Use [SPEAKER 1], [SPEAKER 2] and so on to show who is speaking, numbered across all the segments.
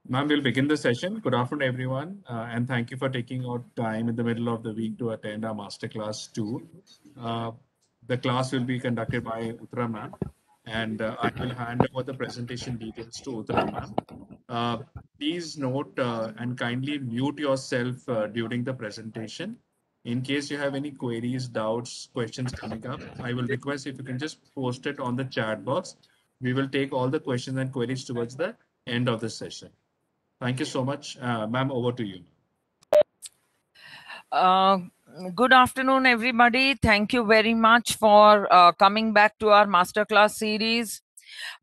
[SPEAKER 1] Ma'am, we'll begin the session. Good afternoon, everyone, and thank you for taking out time in the middle of the week to attend our masterclass 2. Uh, the class will be conducted by Uttara ma'am, and I will hand over the presentation details to Uttara ma'am. Uh, Please note and kindly mute yourself during the presentation. In case you have any queries, doubts, questions coming up, I will request if you can just post it on the chat box. We will take all the questions and queries towards the end of the session. Thank you so much. Ma'am, over to you.
[SPEAKER 2] Uh, Good afternoon, everybody. Thank you very much for coming back to our masterclass series.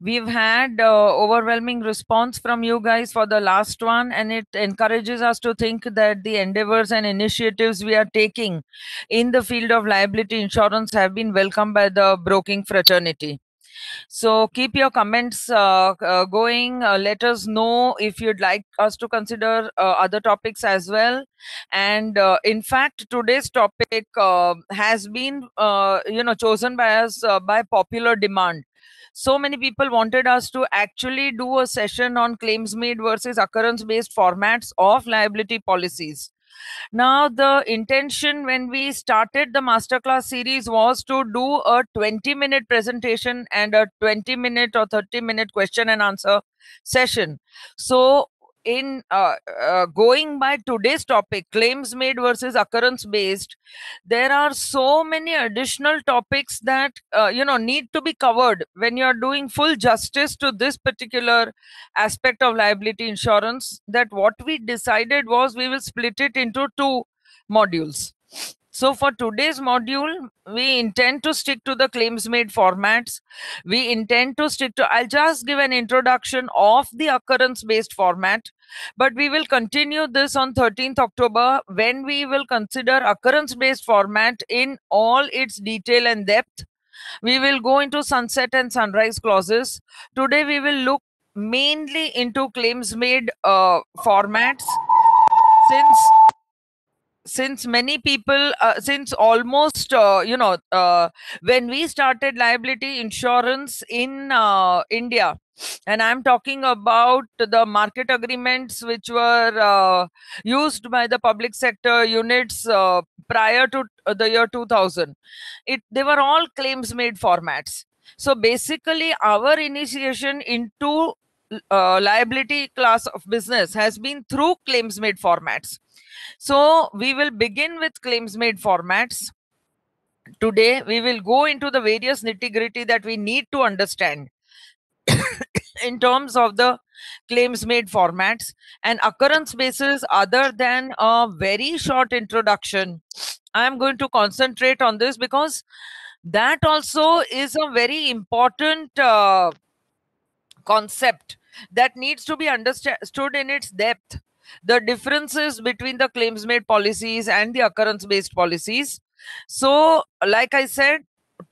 [SPEAKER 2] We've had overwhelming response from you guys for the last one, and it encourages us to think that the endeavors and initiatives we are taking in the field of liability insurance have been welcomed by the broking fraternity. So keep your comments going. Let us know if you'd like us to consider other topics as well. And in fact, today's topic has been, chosen by us by popular demand. So many people wanted us to actually do a session on claims made versus occurrence based formats of liability policies. Now, the intention when we started the masterclass series was to do a 20-minute presentation and a 20-minute or 30-minute question and answer session. So, in going by today's topic, claims made versus occurrence based, there are so many additional topics that need to be covered when you are doing full justice to this particular aspect of liability insurance, that what we decided was we will split it into two modules. So for today's module, we intend to stick to the claims made formats. We intend to stick to, I'll just give an introduction of the occurrence based format, but we will continue this on 13th October when we will consider occurrence based format in all its detail and depth. We will go into sunset and sunrise clauses. Today we will look mainly into claims made formats, since many people since almost when we started liability insurance in India, and I'm talking about the market agreements which were used by the public sector units prior to the year 2000, they were all claims made formats. So basically our initiation into liability class of business has been through claims made formats. So we will begin with claims made formats. Today, we will go into the various nitty gritty that we need to understand in terms of the claims made formats and occurrence basis. Other than a very short introduction, I am going to concentrate on this because that also is a very important concept that needs to be understood in its depth. The differences between the claims made policies and the occurrence based policies. So, like I said,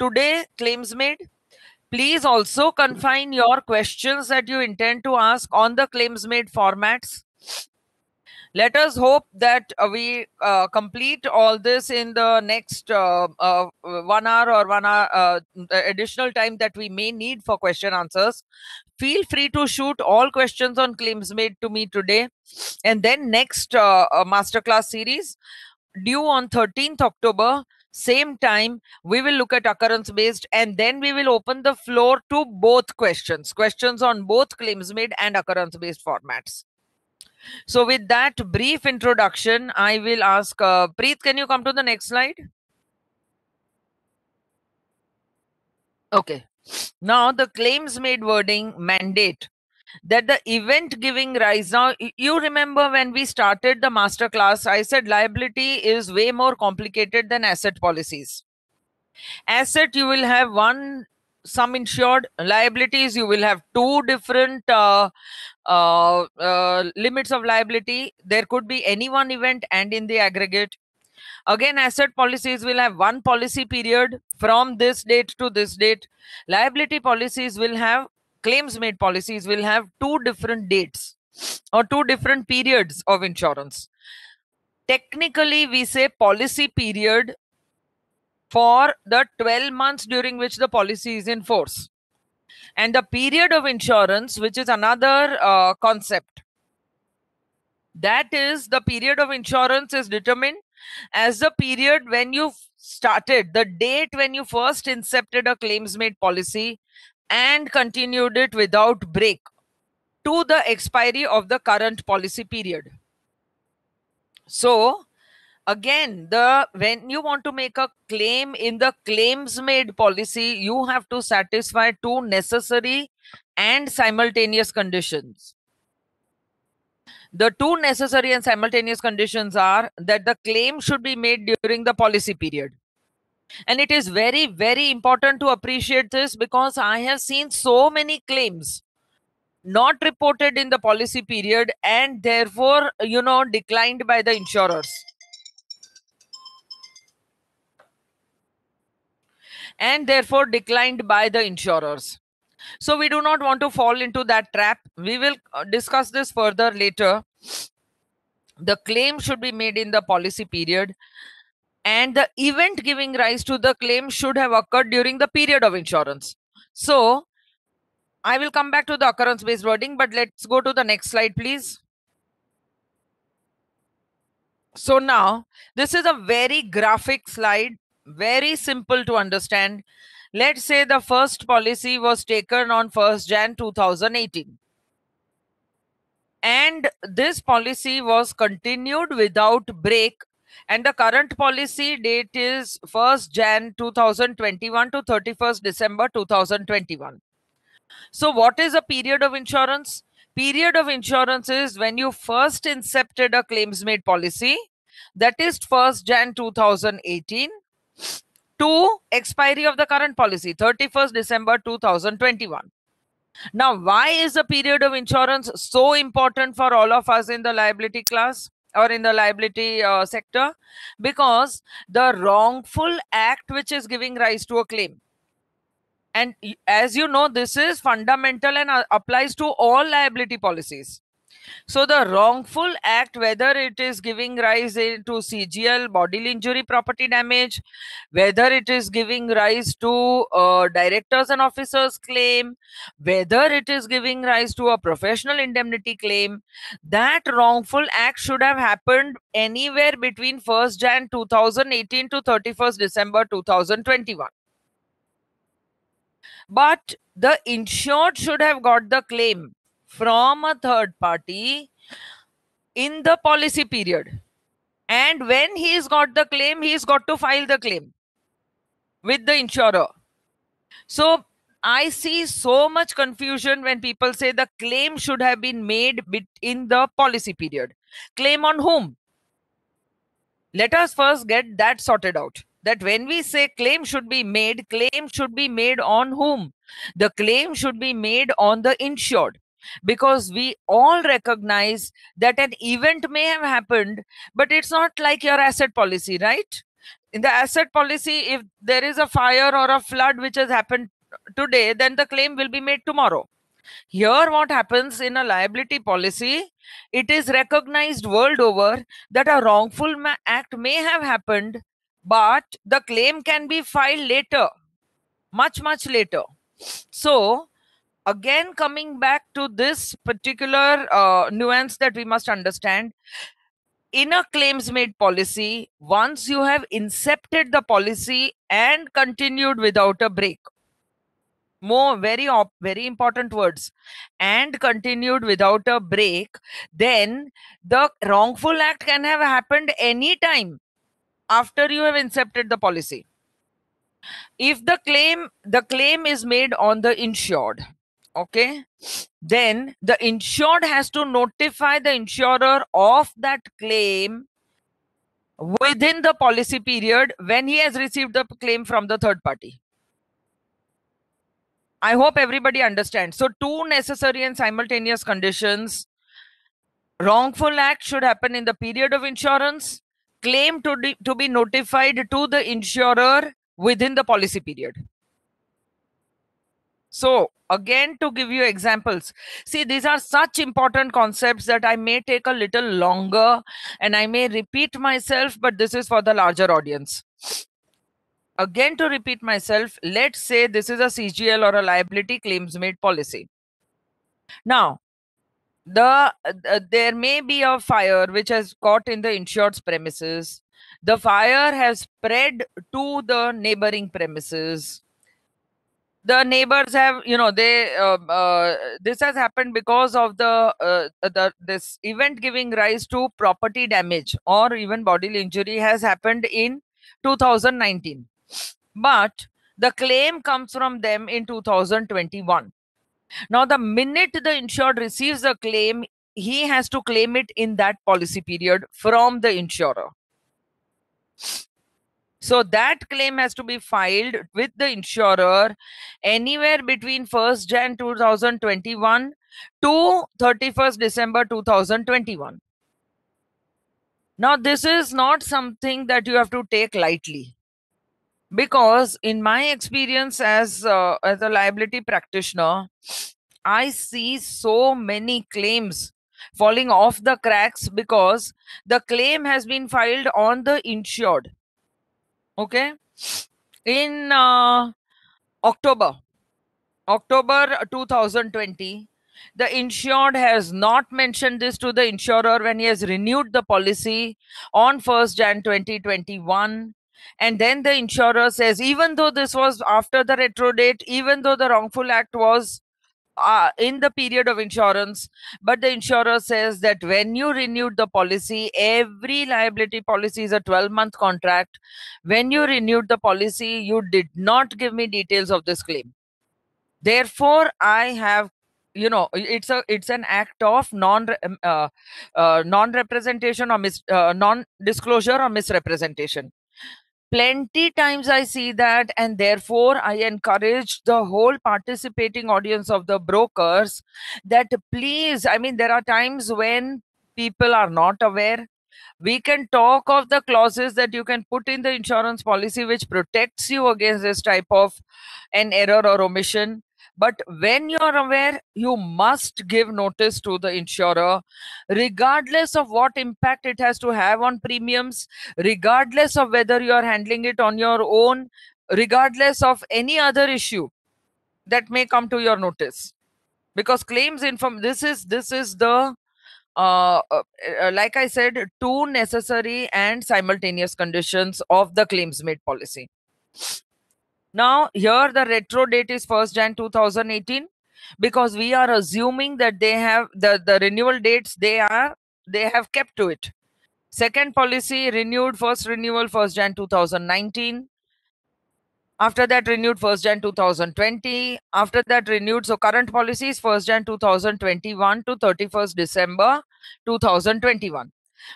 [SPEAKER 2] today, claims made. Please also confine your questions that you intend to ask on the claims made formats. Let us hope that we complete all this in the next 1 hour or 1 hour additional time that we may need for question answers. Feel free to shoot all questions on claims made to me today, and then next masterclass series due on 13th October, same time, we will look at occurrence based, and then we will open the floor to both questions on both claims made and occurrence based formats. So with that brief introduction, I will ask Preet, can you come to the next slide? Okay. Now the claims made wording mandate that the event giving rise. Now you remember when we started the master class, I said liability is way more complicated than asset policies. Asset, you will have one sum insured. Liabilities, you will have two different limits of liability. There could be any one event and in the aggregate. Again, asset policies will have one policy period from this date to this date. Liability policies will have, claims made policies will have two different dates or two different periods of insurance. Technically, we say policy period for the 12 months during which the policy is in force, and the period of insurance, which is another concept. That is, the period of insurance is determined as the period when you started, the date when you first incepted a claims made policy and continued it without break to the expiry of the current policy period. So again, when you want to make a claim in the claims made policy, you have to satisfy two necessary and simultaneous conditions. The two necessary and simultaneous conditions are that the claim should be made during the policy period. And it is very, very important to appreciate this, because I have seen so many claims not reported in the policy period and therefore, declined by the insurers. So we do not want to fall into that trap. We will discuss this further later. The claim should be made in the policy period, and the event giving rise to the claim should have occurred during the period of insurance. So I will come back to the occurrence based wording, but let's go to the next slide, please. So now this is a very graphic slide, very simple to understand. Let's say the first policy was taken on 1st Jan 2018. And this policy was continued without break, and the current policy date is 1st Jan 2021 to 31st December 2021. So what is a period of insurance? Period of insurance is when you first incepted a claims made policy, that is 1st Jan 2018 to expiry of the current policy, 31st December 2021. Now, why is the period of insurance so important for all of us in the liability class or in the liability sector? Because the wrongful act which is giving rise to a claim, and as you know, this is fundamental and applies to all liability policies. So the wrongful act, whether it is giving rise to CGL, bodily injury, property damage, whether it is giving rise to directors and officers claim, whether it is giving rise to a professional indemnity claim, that wrongful act should have happened anywhere between 1st Jan 2018 to 31st December 2021. But the insured should have got the claim from a third party in the policy period. And when he's got the claim, he's got to file the claim with the insurer. So I see so much confusion when people say the claim should have been made in the policy period. Claim on whom? Let us first get that sorted out. That when we say claim should be made on whom? The claim should be made on the insured, because we all recognize that an event may have happened, but it's not like your asset policy, right? In the asset policy, if there is a fire or a flood which has happened today, then the claim will be made tomorrow. Here, what happens in a liability policy, it is recognized world over that a wrongful act may have happened, but the claim can be filed later, much, much later. So, again, coming back to this particular nuance that we must understand, in a claims made policy, once you have incepted the policy and continued without a break, very important words, and continued without a break, then the wrongful act can have happened any time after you have incepted the policy. If the claim is made on the insured, okay, then the insured has to notify the insurer of that claim within the policy period when he has received the claim from the third party. I hope everybody understands. So two necessary and simultaneous conditions. Wrongful act should happen in the period of insurance. Claim to be notified to the insurer within the policy period. So again, to give you examples, see, these are such important concepts that I may take a little longer and I may repeat myself, but this is for the larger audience. Again, to repeat myself, let's say this is a CGL or a liability claims made policy. Now, there may be a fire which has caught in the insured's premises. The fire has spread to the neighboring premises. The neighbors have, this has happened because of this event giving rise to property damage or even bodily injury has happened in 2019, but the claim comes from them in 2021. Now, the minute the insured receives a claim, he has to claim it in that policy period from the insurer. So that claim has to be filed with the insurer anywhere between 1st Jan 2021 to 31st December 2021. Now, this is not something that you have to take lightly, because in my experience as a liability practitioner, I see so many claims falling off the cracks because the claim has been filed on the insured. Okay. In October 2020, the insured has not mentioned this to the insurer when he has renewed the policy on 1st Jan 2021. And then the insurer says, even though this was after the retro date, even though the wrongful act was in the period of insurance, but the insurer says that when you renewed the policy, every liability policy is a 12-month contract. When you renewed the policy, you did not give me details of this claim. Therefore, I have, it's an act of non-representation or non-disclosure or misrepresentation. Plenty times I see that, and therefore I encourage the whole participating audience of the brokers that please, I mean, there are times when people are not aware. We can talk of the clauses that you can put in the insurance policy which protects you against this type of an error or omission. But when you're aware, you must give notice to the insurer, regardless of what impact it has to have on premiums, regardless of whether you are handling it on your own, regardless of any other issue that may come to your notice. Because claims this is the like I said, two necessary and simultaneous conditions of the claims made policy. Now, here the retro date is 1st Jan 2018, because we are assuming that they have the renewal dates, they have kept to it. Second policy renewed, first renewal 1st Jan 2019. After that renewed 1st Jan 2020. After that renewed, so current policy is 1st Jan 2021 to 31st December 2021.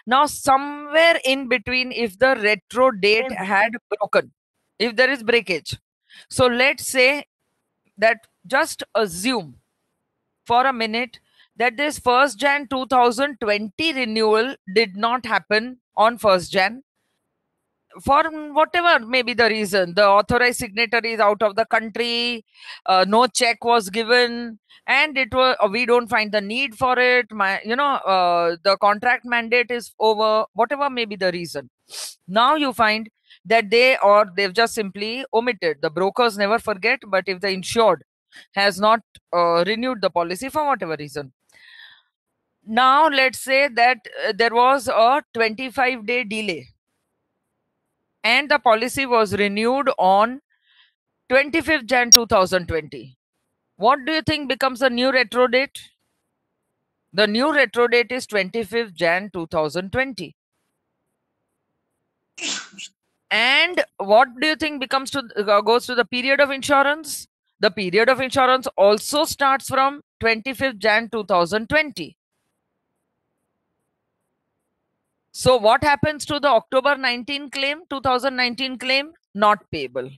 [SPEAKER 2] Now, somewhere in between, if the retro date had broken, if there is breakage, so let's say that, just assume for a minute that this 1st Jan 2020 renewal did not happen on 1st Jan. For whatever may be the reason, the authorized signatory is out of the country, no check was given, and it was we don't find the need for it. The contract mandate is over. Whatever may be the reason, now you find that they've just simply omitted. The brokers never forget, but if the insured has not renewed the policy for whatever reason, now let's say that there was a 25-day delay and the policy was renewed on 25th Jan 2020. What do you think becomes the new retro date? The new retro date is 25th Jan 2020. And what do you think goes to the period of insurance? The period of insurance also starts from 25th Jan 2020. So what happens to the October 2019 claim? Not payable.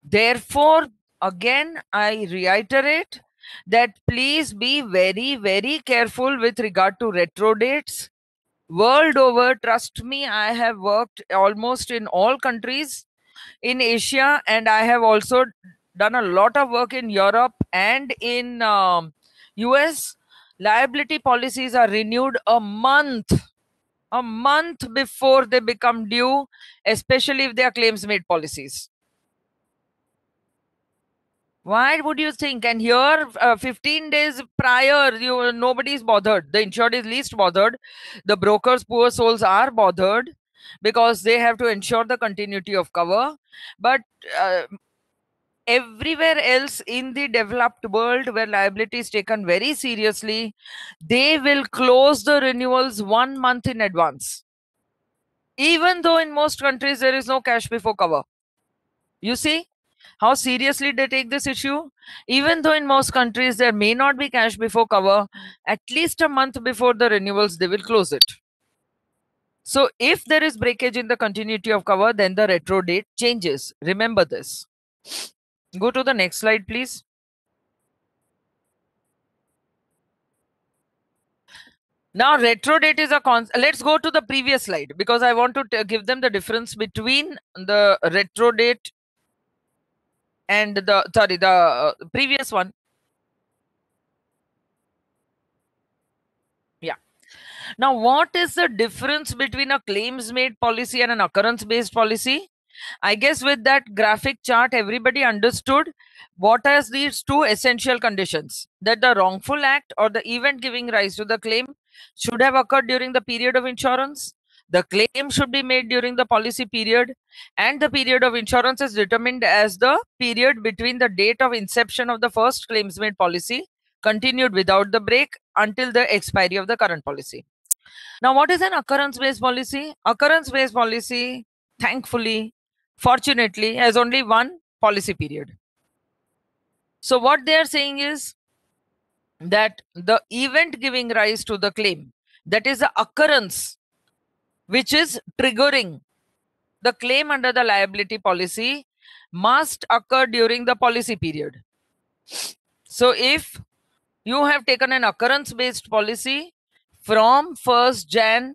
[SPEAKER 2] Therefore, again, I reiterate that please be very, very careful with regard to retro dates. World over, trust me, I have worked almost in all countries in Asia, and I have also done a lot of work in Europe and in US. Liability policies are renewed a month before they become due, especially if they are claims made policies. Why would you think? And here, 15 days prior, nobody is bothered. The insured is least bothered. The brokers, poor souls, are bothered because they have to ensure the continuity of cover. But everywhere else in the developed world where liability is taken very seriously, they will close the renewals 1 month in advance. Even though in most countries there is no cash before cover. You see how seriously they take this issue? Even though in most countries there may not be cash before cover, at least a month before the renewals, they will close it. So if there is breakage in the continuity of cover, then the retro date changes. Remember this. Go to the next slide, please. Now, retro date is a let's go to the previous slide because I want to give them the difference between the retro date and the previous one. Yeah. Now, what is the difference between a claims made policy and an occurrence based policy? I guess with that graphic chart, everybody understood what are these two essential conditions: that the wrongful act or the event giving rise to the claim should have occurred during the period of insurance. The claim should be made during the policy period, and the period of insurance is determined as the period between the date of inception of the first claims made policy, continued without the break until the expiry of the current policy. Now, what is an occurrence based policy? Occurrence based policy, thankfully, fortunately, has only one policy period. So what they are saying is that the event giving rise to the claim, that is the occurrence which is triggering the claim under the liability policy, must occur during the policy period. So if you have taken an occurrence based policy from 1st Jan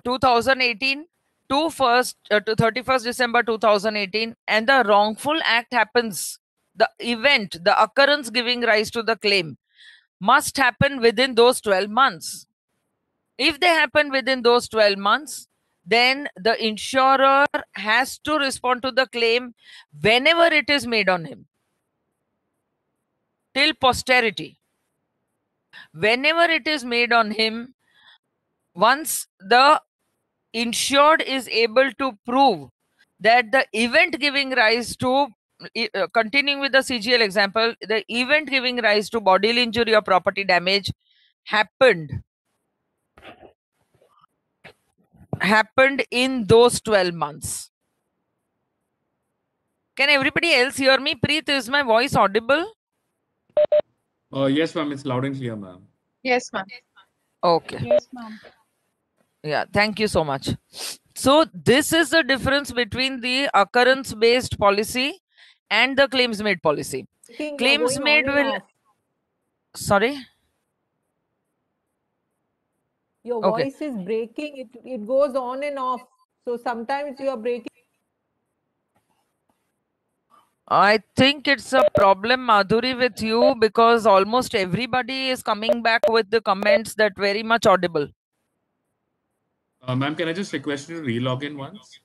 [SPEAKER 2] 2018 to 31st December 2018, and the wrongful act happens, the event, the occurrence giving rise to the claim must happen within those 12 months. If they happen within those 12 months, then the insurer has to respond to the claim whenever it is made on him, till posterity. Whenever it is made on him, once the insured is able to prove that the event giving rise to, continuing with the CGL example, the event giving rise to bodily injury or property damage happened in those 12 months. Can everybody else hear me? Preet, is my voice audible?
[SPEAKER 1] Yes, ma'am. It's loud and clear, ma'am.
[SPEAKER 3] Yes, ma'am.
[SPEAKER 2] Okay.
[SPEAKER 3] Yes, ma'am.
[SPEAKER 2] Yeah, thank you so much. So this is the difference between the occurrence based policy and the claims made policy. Claims made will... Sorry?
[SPEAKER 4] Your
[SPEAKER 2] Okay.
[SPEAKER 4] voice is breaking. It goes on and off. So sometimes you are breaking.
[SPEAKER 2] I think it's a problem, Madhuri, with you, because almost everybody is coming back with the comments that very much audible.
[SPEAKER 1] Ma'am, can I just request you to re-log in once?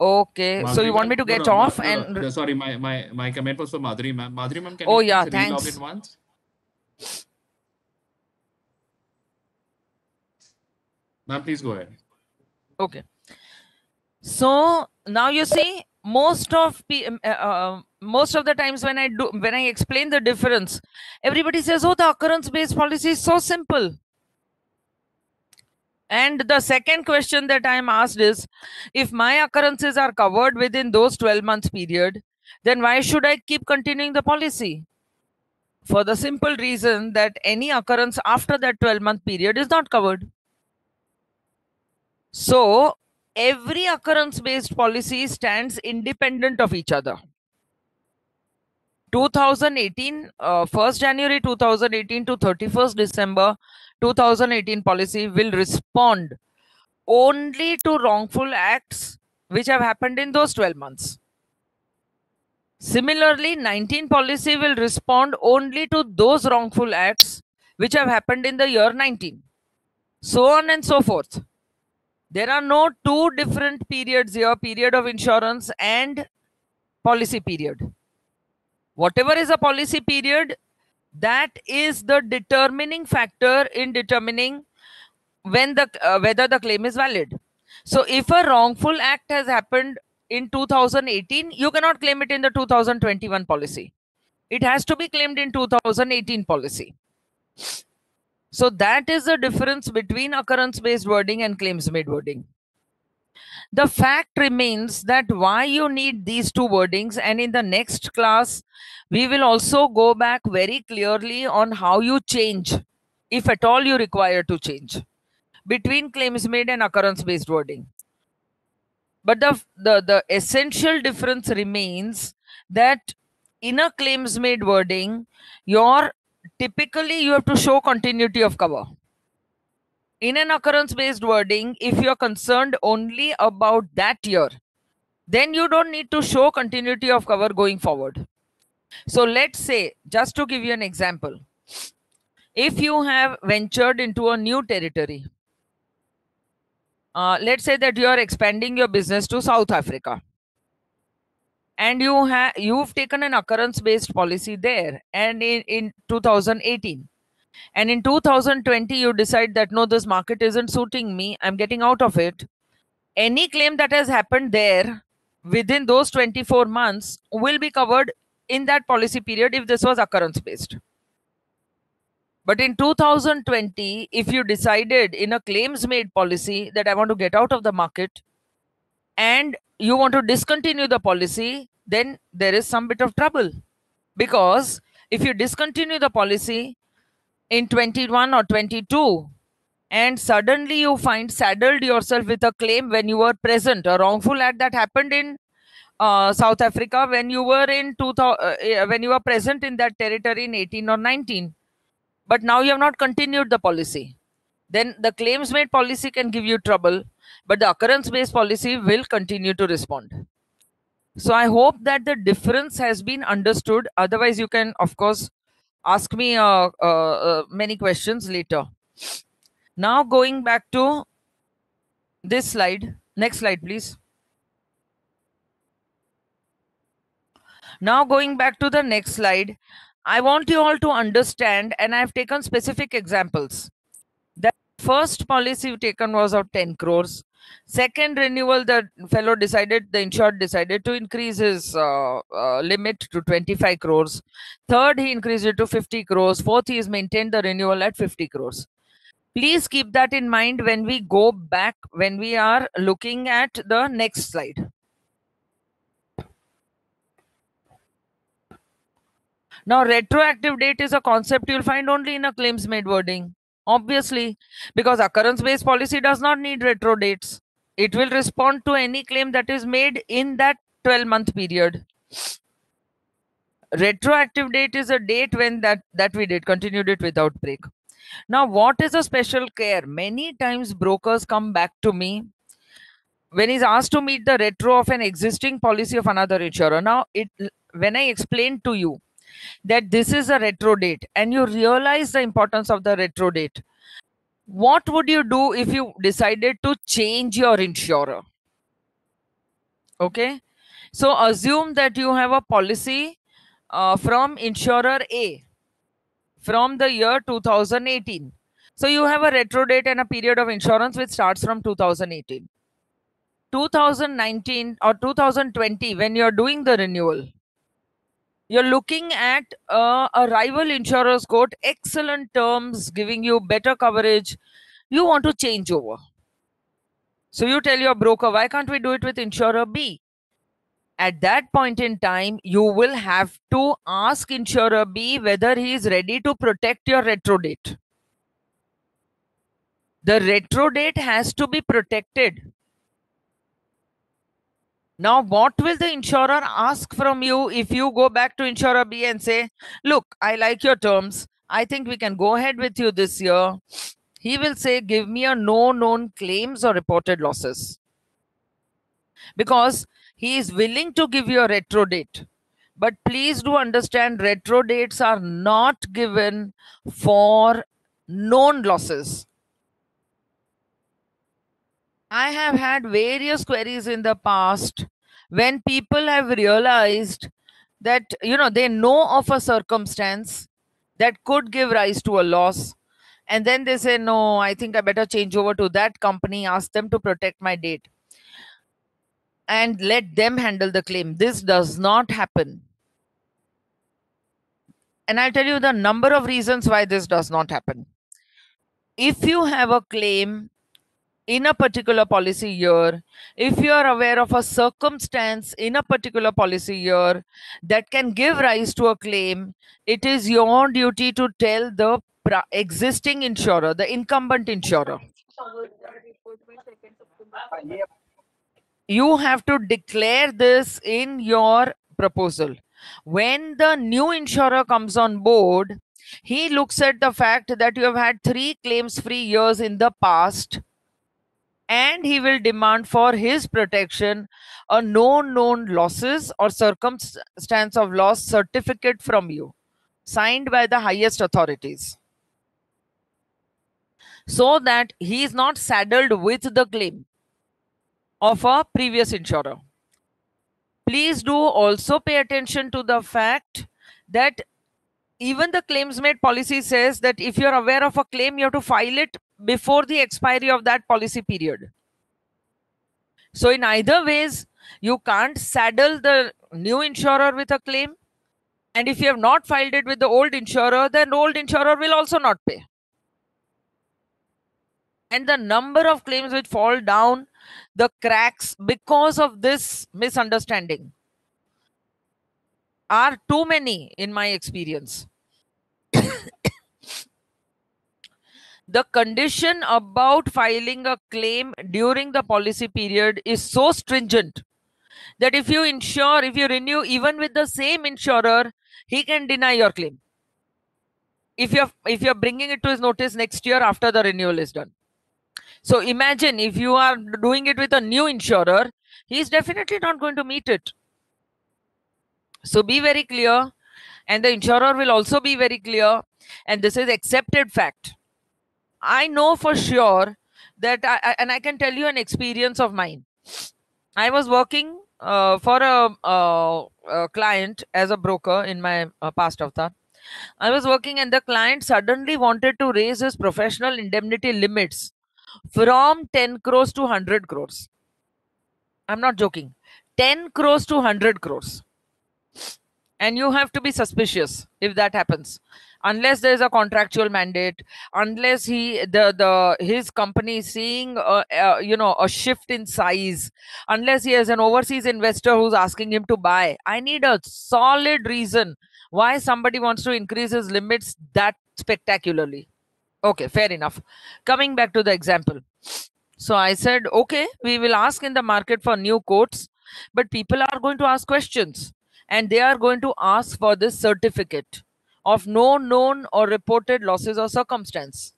[SPEAKER 2] Okay,
[SPEAKER 1] Madhuri,
[SPEAKER 2] so you want me to get off and...
[SPEAKER 1] Sorry, my comment was for Madhuri, ma'am. Madhuri, ma'am, can
[SPEAKER 2] Oh,
[SPEAKER 1] you
[SPEAKER 2] yeah,
[SPEAKER 1] please re-log
[SPEAKER 2] thanks.
[SPEAKER 1] in once? Ma'am, please go ahead.
[SPEAKER 2] Okay. So now you see, most of the times when I explain the difference, everybody says, oh, the occurrence based policy is so simple. And the second question that I am asked is, if my occurrences are covered within those 12 months period, then why should I keep continuing the policy? For the simple reason that any occurrence after that 12-month period is not covered. So every occurrence based policy stands independent of each other. 2018, 1st January 2018 to 31st December 2018 policy will respond only to wrongful acts which have happened in those 12 months. Similarly, 19 policy will respond only to those wrongful acts which have happened in the year 19. So on and so forth. There are no two different periods here, period of insurance and policy period. Whatever is a policy period, that is the determining factor in determining when the whether the claim is valid. So if a wrongful act has happened in 2018, you cannot claim it in the 2021 policy. It has to be claimed in 2018 policy. So that is the difference between occurrence based wording and claims made wording. The fact remains that why you need these two wordings, and in the next class we will also go back very clearly on how you change, if at all you require to change, between claims made and occurrence based wording. But the essential difference remains that in a claims made wording, typically you have to show continuity of cover. In an occurrence based wording, if you are concerned only about that year, then you don't need to show continuity of cover going forward. So let's say, just to give you an example, if you have ventured into a new territory, let's say that you are expanding your business to South Africa, and you've taken an occurrence based policy there, and in 2018, and in 2020 you decide that no, this market isn't suiting me, I'm getting out of it. Any claim that has happened there within those 24 months will be covered in that policy period if this was occurrence based. But in 2020, if you decided in a claims made policy that I want to get out of the market and you want to discontinue the policy, then there is some bit of trouble. Because if you discontinue the policy in 21 or 22, and suddenly you find saddled yourself with a claim when you were present, a wrongful act that happened in South Africa when you were in when you were present in that territory in 18 or 19, but now you have not continued the policy, then the claims made policy can give you trouble, but the occurrence based policy will continue to respond. So I hope that the difference has been understood. Otherwise, you can, of course, ask me many questions later. Now going back to this slide. Next slide, please. Now going back to the next slide, I want you all to understand, and I've taken specific examples. The first policy taken was of 10 crores. Second renewal, the insured decided to increase his limit to 25 crores. Third, he increased it to 50 crores. Fourth, he has maintained the renewal at 50 crores. Please keep that in mind when we go back, when we are looking at the next slide. Now, retroactive date is a concept you'll find only in a claims made wording. Obviously, because occurrence based policy does not need retro dates. It will respond to any claim that is made in that 12-month period. Retroactive date is a date when that we did continued it without break. Now, what is a special care? Many times brokers come back to me when he's asked to meet the retro of an existing policy of another insurer. Now, when I explain to you that this is a retro date and you realize the importance of the retro date, what would you do if you decided to change your insurer? Okay, so assume that you have a policy from insurer A from the year 2018. So you have a retro date and a period of insurance which starts from 2018. 2019 or 2020, when you're doing the renewal, you're looking at a rival insurer's quote, excellent terms, giving you better coverage. You want to change over. So you tell your broker, why can't we do it with insurer B? At that point in time, you will have to ask insurer B whether he is ready to protect your retro date. The retro date has to be protected. Now, what will the insurer ask from you if you go back to insurer B and say, look, I like your terms. I think we can go ahead with you this year. He will say, give me a no known claims or reported losses. Because he is willing to give you a retro date. But please do understand, retro dates are not given for known losses. I have had various queries in the past when people have realized that, you know, they know of a circumstance that could give rise to a loss, and then they say, no, I think I better change over to that company, ask them to protect my date, and let them handle the claim. This does not happen. And I'll tell you the number of reasons why this does not happen. If you have a claim in a particular policy year, if you are aware of a circumstance in a particular policy year that can give rise to a claim, it is your duty to tell the existing insurer, the incumbent insurer. You have to declare this in your proposal. When the new insurer comes on board, he looks at the fact that you have had 3 claims-free years in the past, and he will demand for his protection a known losses or circumstance of loss certificate from you, signed by the highest authorities, so that he is not saddled with the claim of a previous insurer. Please do also pay attention to the fact that even the claims made policy says that if you're aware of a claim, you have to file it before the expiry of that policy period. So in either ways, you can't saddle the new insurer with a claim. And if you have not filed it with the old insurer, then the old insurer will also not pay. And the number of claims which fall down the cracks because of this misunderstanding are too many in my experience. The condition about filing a claim during the policy period is so stringent that if you renew even with the same insurer, he can deny your claim if you're bringing it to his notice next year after the renewal is done. So imagine if you are doing it with a new insurer, he's definitely not going to meet it. So be very clear, and the insurer will also be very clear, and this is accepted fact. I know for sure that I can tell you an experience of mine. I was working for a client as a broker in my past avatar. I was working, and the client suddenly wanted to raise his professional indemnity limits from 10 crores to 100 crores. I'm not joking. 10 crores to 100 crores. And you have to be suspicious if that happens, unless there is a contractual mandate, unless his company is seeing a shift in size, unless he has an overseas investor who's asking him to buy. I need a solid reason why somebody wants to increase his limits that spectacularly. Okay, fair enough. Coming back to the example. So I said, okay, we will ask in the market for new quotes, but people are going to ask questions, and they are going to ask for this certificate of no known or reported losses or circumstance.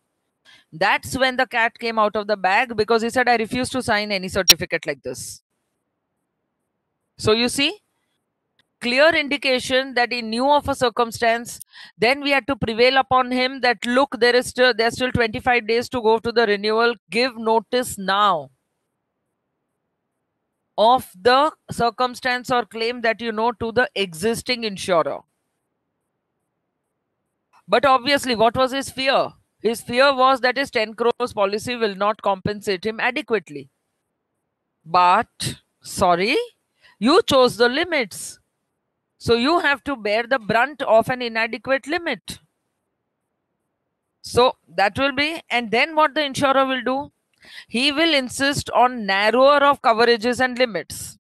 [SPEAKER 2] That's when the cat came out of the bag, because he said, I refuse to sign any certificate like this. So you see, clear indication that he knew of a circumstance. Then we had to prevail upon him that, look, there's still 25 days to go to the renewal. Give notice now of the circumstance or claim that you know to the existing insurer. But obviously, what was his fear? His fear was that his 10 crores policy will not compensate him adequately. But, sorry, you chose the limits. So you have to bear the brunt of an inadequate limit. So that will be, and then what the insurer will do? He will insist on narrower of coverages and limits.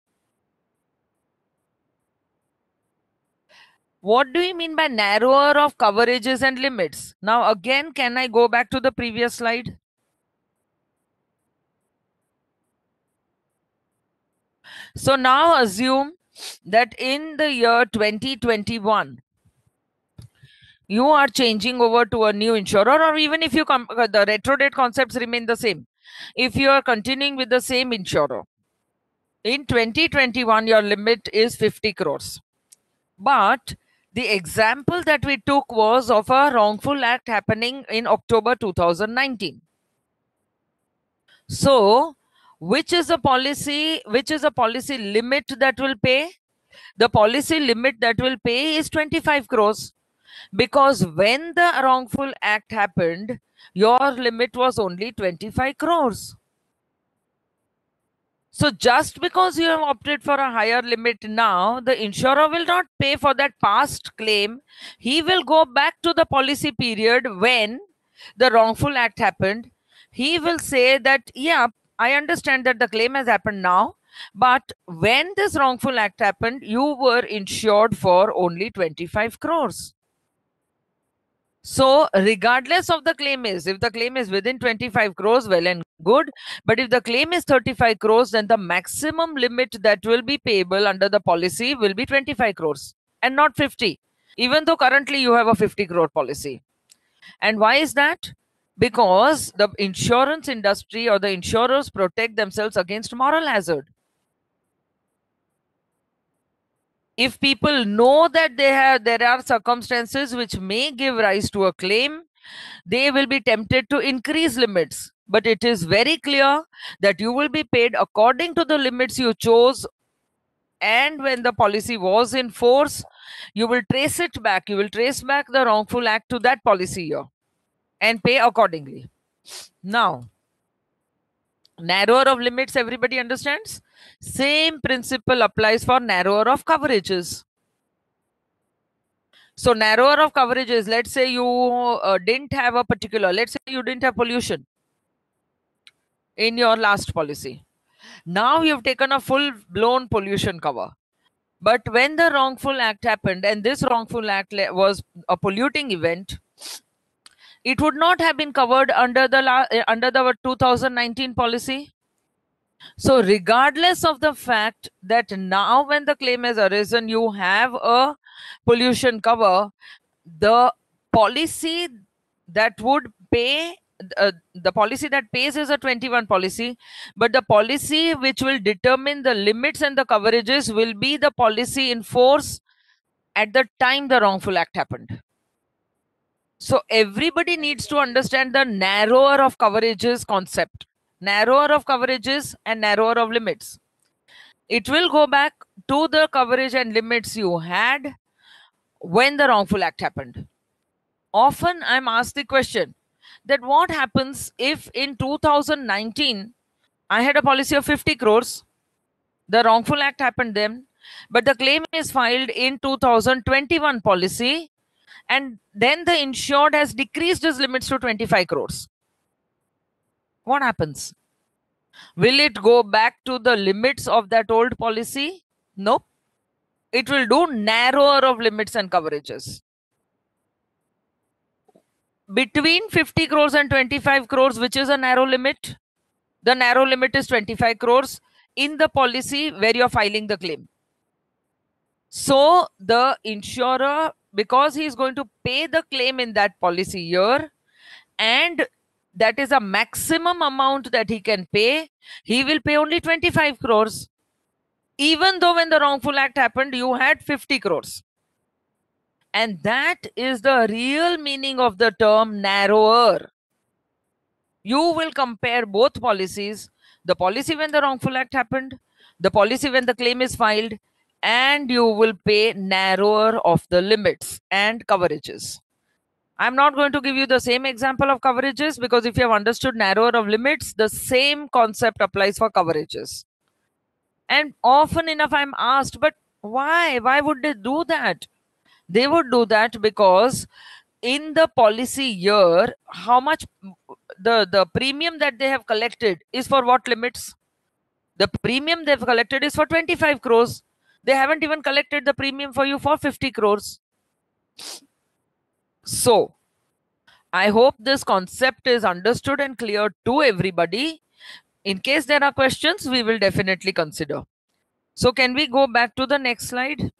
[SPEAKER 2] What do you mean by narrower of coverages and limits? Now again, can I go back to the previous slide? So now assume that in the year 2021, you are changing over to a new insurer, or even if you the retro date concepts remain the same. If you are continuing with the same insurer, in 2021, your limit is 50 crores. But the example that we took was of a wrongful act happening in October 2019. So, which is a policy limit that will pay? the policy limit that will pay is 25 crores. Because when the wrongful act happened, your limit was only 25 crores. So just because you have opted for a higher limit now, the insurer will not pay for that past claim. He will go back to the policy period when the wrongful act happened. He will say that, yeah, I understand that the claim has happened now, but when this wrongful act happened, you were insured for only 25 crores. So regardless of the claim is, if the claim is within 25 crores, well and good. But if the claim is 35 crores, then the maximum limit that will be payable under the policy will be 25 crores and not 50, even though currently you have a 50 crore policy. And why is that? Because the insurance industry or the insurers protect themselves against moral hazard. If people know that there are circumstances which may give rise to a claim, they will be tempted to increase limits. But it is very clear that you will be paid according to the limits you chose. And when the policy was in force, you will trace it back. You will trace back the wrongful act to that policy year and pay accordingly. Now, narrower of limits, everybody understands? Same principle applies for narrower of coverages. So narrower of coverages, let's say you didn't have a particular, let's say you didn't have pollution in your last policy. Now you've taken a full blown pollution cover. But when the wrongful act happened, and this wrongful act was a polluting event, it would not have been covered under the 2019 policy. So regardless of the fact that now when the claim has arisen, you have a pollution cover, the policy that would pay, the policy that pays is a 21 policy, but the policy which will determine the limits and the coverages will be the policy in force at the time the wrongful act happened. So everybody needs to understand the narrower of coverages concept, narrower of coverages and narrower of limits. It will go back to the coverage and limits you had when the wrongful act happened. Often I'm asked the question that what happens if in 2019 I had a policy of 50 crores, the wrongful act happened then, but the claim is filed in 2021 policy, and then the insured has decreased his limits to 25 crores. What happens? Will it go back to the limits of that old policy? Nope. It will do narrower of limits and coverages. Between 50 crores and 25 crores, which is a narrow limit? The narrow limit is 25 crores in the policy where you're filing the claim. So the insurer, because he is going to pay the claim in that policy year, and that is a maximum amount that he can pay, he will pay only 25 crores. Even though when the wrongful act happened, you had 50 crores. And that is the real meaning of the term narrower. You will compare both policies, the policy when the wrongful act happened, the policy when the claim is filed, and you will pay narrower of the limits and coverages. I'm not going to give you the same example of coverages, because if you have understood narrower of limits, the same concept applies for coverages. And often enough I'm asked, but why? Why would they do that? They would do that because in the policy year, how much the premium that they have collected is for what limits? The premium they've collected is for 25 crores. They haven't even collected the premium for you for 50 crores. So I hope this concept is understood and clear to everybody. In case there are questions, we will definitely consider. So can we go back to the next slide?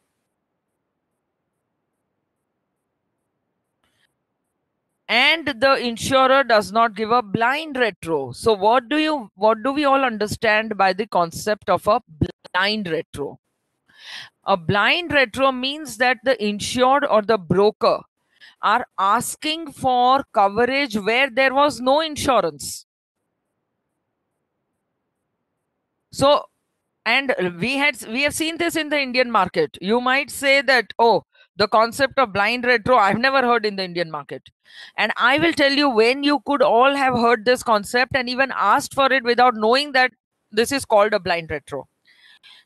[SPEAKER 2] And the insurer does not give a blind retro. So what do we all understand by the concept of a blind retro? A blind retro means that the insured or the broker are asking for coverage where there was no insurance. So And we have seen this in the Indian market. You might say that, oh, the concept of blind retro, I've never heard in the Indian market. And I will tell you when you could all have heard this concept and even asked for it without knowing that this is called a blind retro.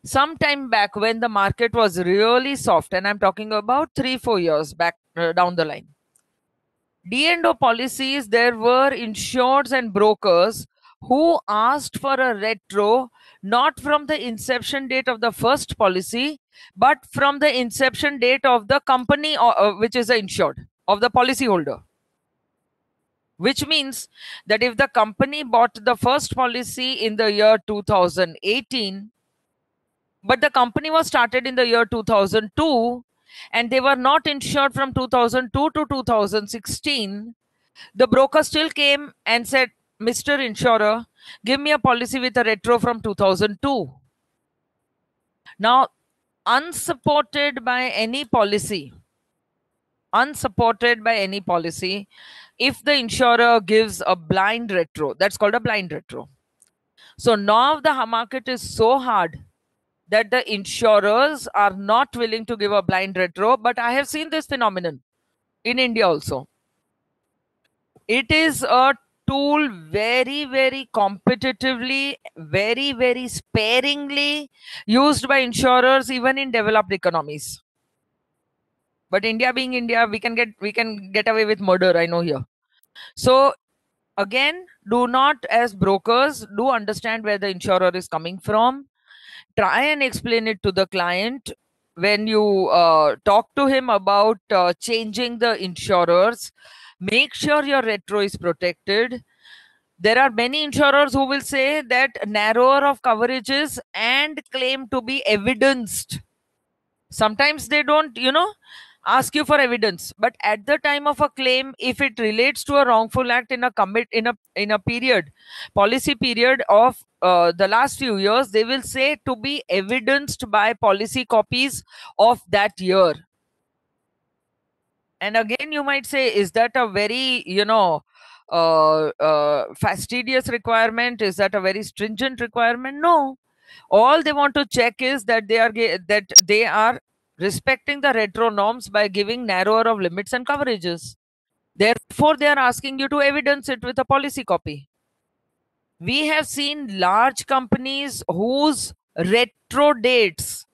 [SPEAKER 2] Some time back when the market was really soft, and I'm talking about 3-4 years back down the line, D&O policies, there were insureds and brokers who asked for a retro not from the inception date of the first policy, but from the inception date of the company which is insured, of the policyholder. Which means that if the company bought the first policy in the year 2018, but the company was started in the year 2002, and they were not insured from 2002 to 2016, the broker still came and said, Mr. Insurer, give me a policy with a retro from 2002. Now, unsupported by any policy, if the insurer gives a blind retro, that's called a blind retro. So now the market is so hard that the insurers are not willing to give a blind retro, but I have seen this phenomenon in India also. It is a tool very, very competitively, very, very sparingly used by insurers even in developed economies. But India being India, we can get away with murder, I know here. So again, do not, as brokers, do understand where the insurer is coming from. Try and explain it to the client when you talk to him about changing the insurers. Make sure your retro is protected. There are many insurers who will say that narrower of coverages and claim to be evidenced. Sometimes they don't, ask you for evidence, but at the time of a claim, if it relates to a wrongful act in a policy period of the last few years, they will say to be evidenced by policy copies of that year. And again, you might say, is that a very fastidious requirement? Is that a very stringent requirement? No. All they want to check is that they are respecting the retro norms by giving narrower of limits and coverages. Therefore, they are asking you to evidence it with a policy copy. We have seen large companies whose retro dates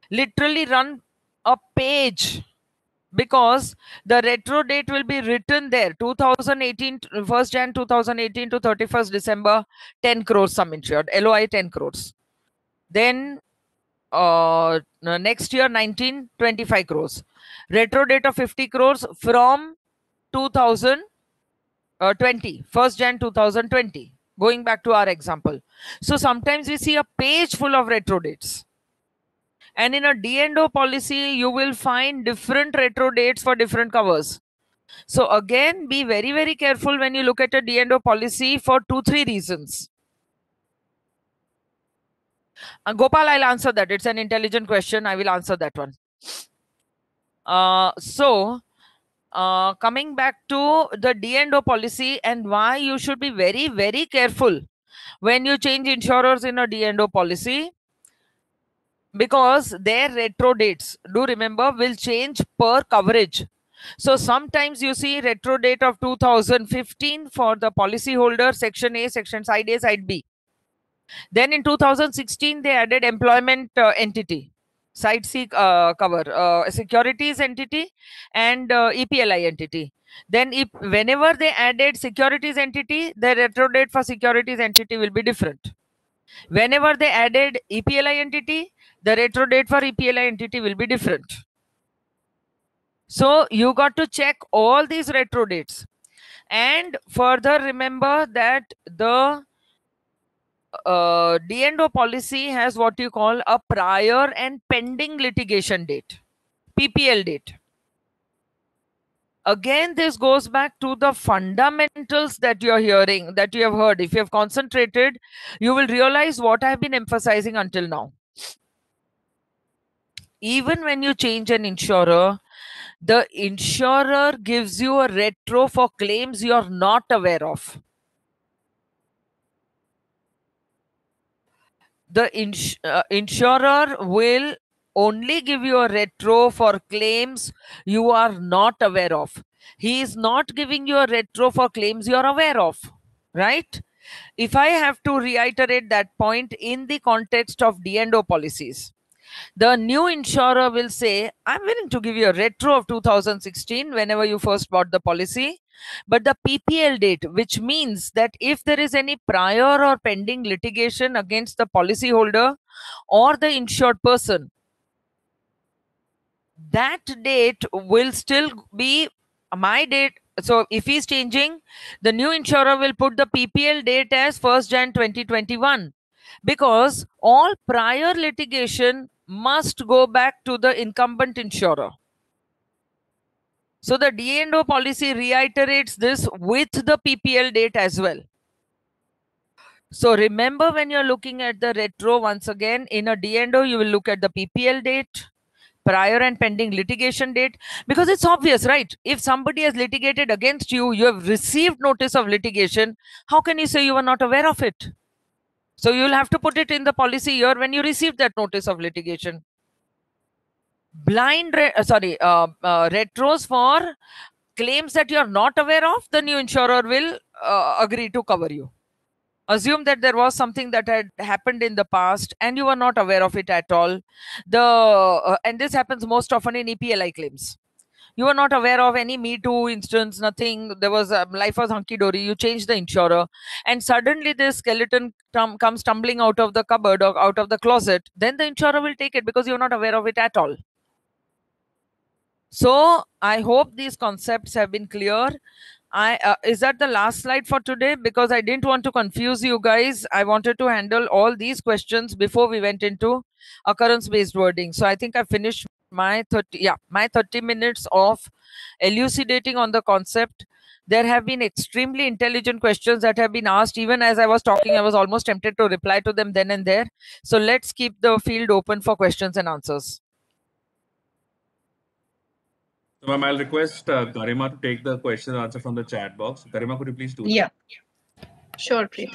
[SPEAKER 2] literally run a page, because the retro date will be written there, 2018, 1st Jan 2018 to 31st December, 10 crores sum insured, LOI 10 crores. Then next year 19, 25 crores. Retro date of 50 crores from 2020, 1st Jan 2020, going back to our example. So sometimes we see a page full of retro dates. And in a D&O policy, you will find different retro dates for different covers. So again, be very, very careful when you look at a D&O policy for 2-3 reasons. Gopal, I'll answer that. It's an intelligent question. I will answer that one. Coming back to the D&O policy and why you should be very, very careful when you change insurers in a D&O policy, because their retro dates, do remember, will change per coverage. So sometimes you see retro date of 2015 for the policyholder, section A, section side A, side B. Then in 2016, they added employment entity, side C cover, securities entity and EPLI entity. Then whenever they added securities entity, the retro date for securities entity will be different. Whenever they added EPLI entity, the retro date for EPLI entity will be different. So you got to check all these retro dates. And further, remember that the D&O policy has what you call a prior and pending litigation date, PPL date. Again, this goes back to the fundamentals that you're hearing, that you have heard. If you have concentrated, you will realize what I've been emphasizing until now. Even when you change an insurer, the insurer gives you a retro for claims you're not aware of. the insurer will only give you a retro for claims you are not aware of. He is not giving you a retro for claims you are aware of, right? If I have to reiterate that point in the context of D&O policies, the new insurer will say, I'm willing to give you a retro of 2016 whenever you first bought the policy, but the PPL date, which means that if there is any prior or pending litigation against the policyholder or the insured person, that date will still be my date. So if he's changing, the new insurer will put the PPL date as 1st Jan 2021, because all prior litigation must go back to the incumbent insurer. So the D&O policy reiterates this with the PPL date as well. So remember, when you're looking at the retro, once again, in a D&O, you will look at the PPL date, prior and pending litigation date, because it's obvious, right? If somebody has litigated against you, you have received notice of litigation, how can you say you were not aware of it? So you'll have to put it in the policy year when you received that notice of litigation. Retros for claims that you are not aware of, the new insurer will agree to cover you. Assume that there was something that had happened in the past and you were not aware of it at all. And this happens most often in EPLI claims. You were not aware of any Me Too instance, nothing. There was life was hunky dory. You changed the insurer, and suddenly this skeleton comes tumbling out of the cupboard or out of the closet. Then the insurer will take it because you're not aware of it at all. So I hope these concepts have been clear. Is that the last slide for today? Because I didn't want to confuse you guys. I wanted to handle all these questions before we went into occurrence-based wording. So I think I finished my 30 minutes of elucidating on the concept. There have been extremely intelligent questions that have been asked. Even as I was talking, I was almost tempted to reply to them then and there. So let's keep the field open for questions and answers.
[SPEAKER 1] So, ma'am, I'll request Garima to take the question and answer from the chat box. Garima, could you please do that?
[SPEAKER 3] Yeah, sure, Preet.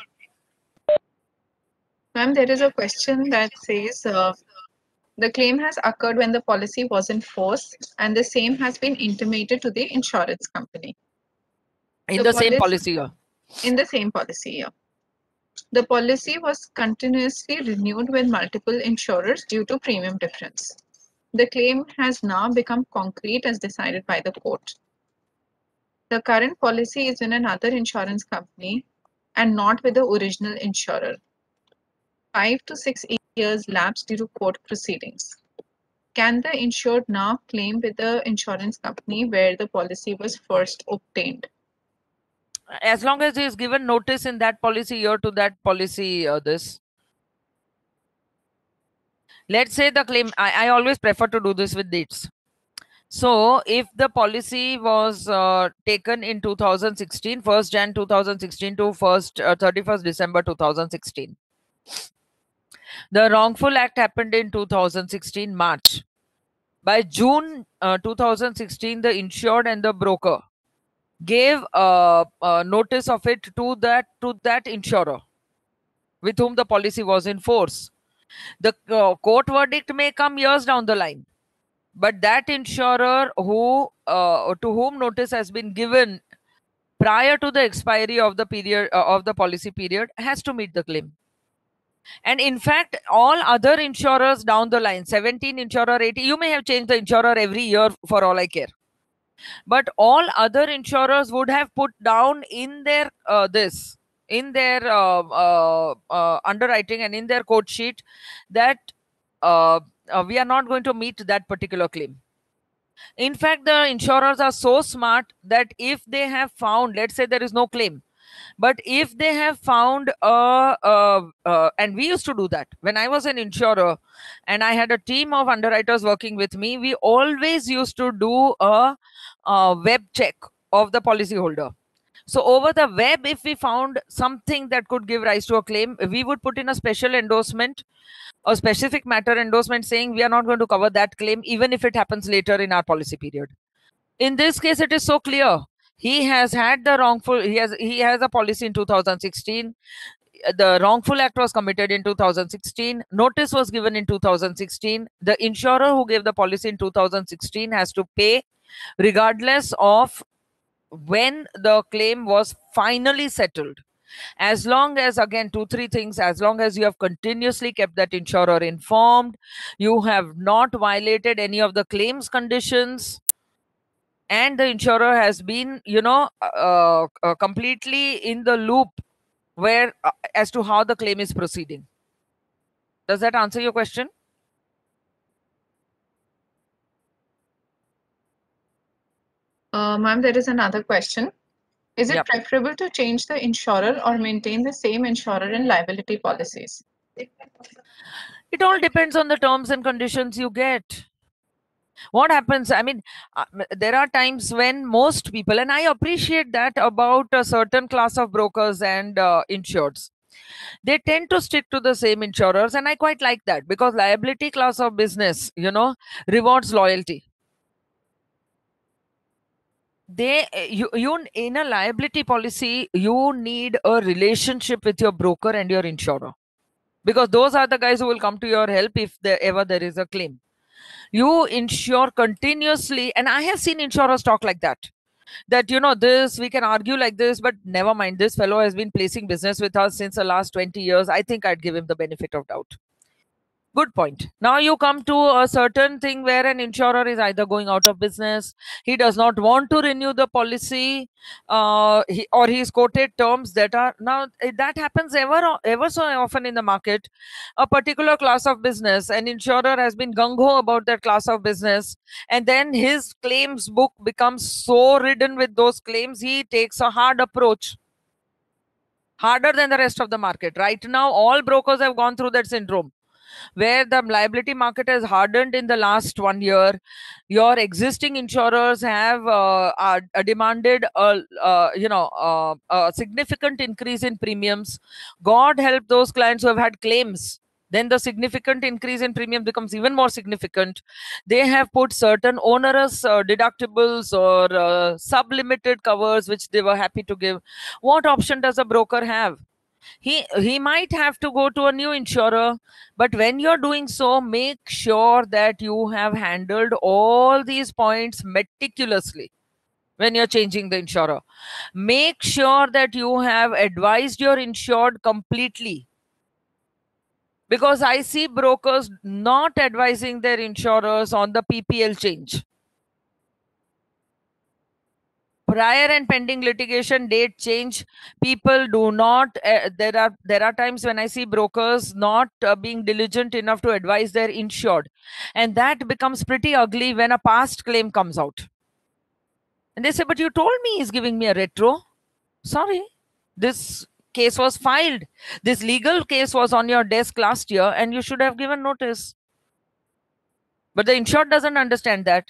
[SPEAKER 3] Ma'am, there is a question that says the claim has occurred when the policy was in force and the same has been intimated to the insurance company.
[SPEAKER 2] In the same policy year.
[SPEAKER 3] In the same policy year. The policy was continuously renewed with multiple insurers due to premium difference. The claim has now become concrete as decided by the court. The current policy is in another insurance company and not with the original insurer. 5 to 6 years lapse due to court proceedings. Can the insured now claim with the insurance company where the policy was first obtained?
[SPEAKER 2] As long as he is given notice in that policy year to that policy let's say the claim, I always prefer to do this with dates. So if the policy was taken in 2016, 1st Jan 2016 to 31st December 2016. The wrongful act happened in 2016 March. By June 2016, the insured and the broker gave notice of it to that insurer with whom the policy was in force. The court verdict may come years down the line, but that insurer who to whom notice has been given prior to the expiry of the period of the policy period has to meet the claim. And in fact, all other insurers down the line, 17 insurer, 80, you may have changed the insurer every year for all I care, but all other insurers would have put down in their underwriting and in their quote sheet that we are not going to meet that particular claim. In fact, the insurers are so smart that if they have found, let's say there is no claim, but if they have found and we used to do that when I was an insurer and I had a team of underwriters working with me, we always used to do a web check of the policyholder. So over the web, if we found something that could give rise to a claim, we would put in a special endorsement, a specific matter endorsement saying we are not going to cover that claim even if it happens later in our policy period. In this case, it is so clear. He has had the wrongful, he has a policy in 2016. the wrongful act was committed in 2016. Notice was given in 2016. The insurer who gave the policy in 2016 has to pay regardless of when the claim was finally settled. As long as, again, 2-3 things, as long as you have continuously kept that insurer informed, you have not violated any of the claims conditions, and the insurer has been, completely in the loop where as to how the claim is proceeding. Does that answer your question?
[SPEAKER 3] Ma'am, there is another question. Is it
[SPEAKER 2] Yep.
[SPEAKER 3] preferable to change the insurer or maintain the same insurer in liability policies?
[SPEAKER 2] It all depends on the terms and conditions you get. What happens, I mean, there are times when most people, and I appreciate that about a certain class of brokers and insureds, they tend to stick to the same insurers, and I quite like that, because liability class of business, rewards loyalty. You in a liability policy, you need a relationship with your broker and your insurer, because those are the guys who will come to your help if ever there is a claim. You insure continuously, and I have seen insurers talk like that this, we can argue like this, but never mind, this fellow has been placing business with us since the last 20 years. I think I'd give him the benefit of doubt. Good point. Now you come to a certain thing where an insurer is either going out of business, he does not want to renew the policy, or he's quoted terms that are, now that happens ever so often in the market. A particular class of business, an insurer has been gung-ho about that class of business, and then his claims book becomes so ridden with those claims, he takes a hard approach, harder than the rest of the market. Right now all brokers have gone through that syndrome, where the liability market has hardened in the last 1 year. Your existing insurers have demanded a significant increase in premiums. God help those clients who have had claims. Then the significant increase in premium becomes even more significant. They have put certain onerous deductibles or sub-limited covers, which they were happy to give. What option does a broker have? He might have to go to a new insurer, but when you're doing so, make sure that you have handled all these points meticulously. When you're changing the insurer, make sure that you have advised your insured completely, because I see brokers not advising their insurers on the PPL change. Prior and pending litigation date change, people do not, there are times when I see brokers not being diligent enough to advise their insured, and that becomes pretty ugly when a past claim comes out and they say, but you told me he's giving me a retro. Sorry, this case was filed, this legal case was on your desk last year, and you should have given notice. But the insured doesn't understand that.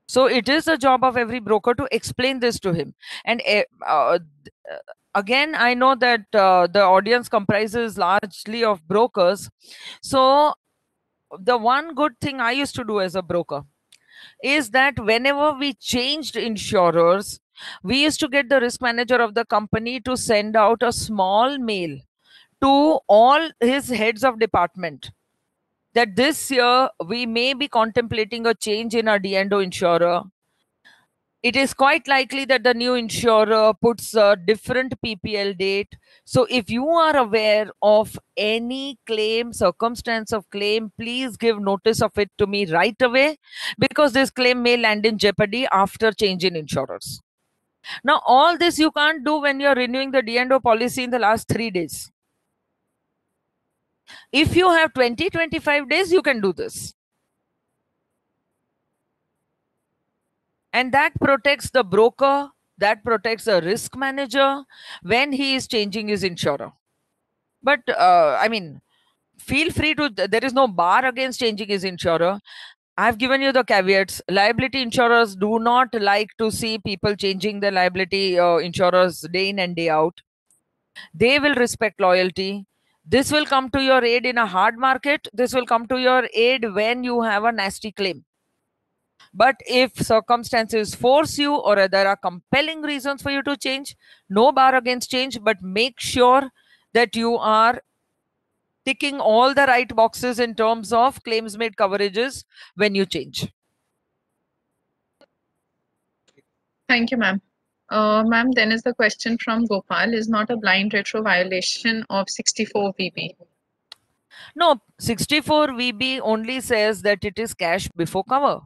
[SPEAKER 2] So it is the job of every broker to explain this to him. And again, I know that the audience comprises largely of brokers. So the one good thing I used to do as a broker is that whenever we changed insurers, we used to get the risk manager of the company to send out a small mail to all his heads of department that this year we may be contemplating a change in our D&O insurer. It is quite likely that the new insurer puts a different PPL date. So if you are aware of any claim, circumstance of claim, please give notice of it to me right away, because this claim may land in jeopardy after change in insurers. Now, all this you can't do when you're renewing the D&O policy in the last 3 days. If you have 20-25 days, you can do this. And that protects the broker, that protects the risk manager when he is changing his insurer. But I mean, feel free to, there is no bar against changing his insurer. I've given you the caveats. Liability insurers do not like to see people changing their liability insurers day in and day out. They will respect loyalty. This will come to your aid in a hard market. This will come to your aid when you have a nasty claim. But if circumstances force you, or there are compelling reasons for you to change, no bar against change, but make sure that you are ticking all the right boxes in terms of claims made coverages when you change.
[SPEAKER 3] Thank you, ma'am. Ma'am, then is the question from Gopal. Is not a blind retro violation of 64 VB?
[SPEAKER 2] No, 64 VB only says that it is cash before cover.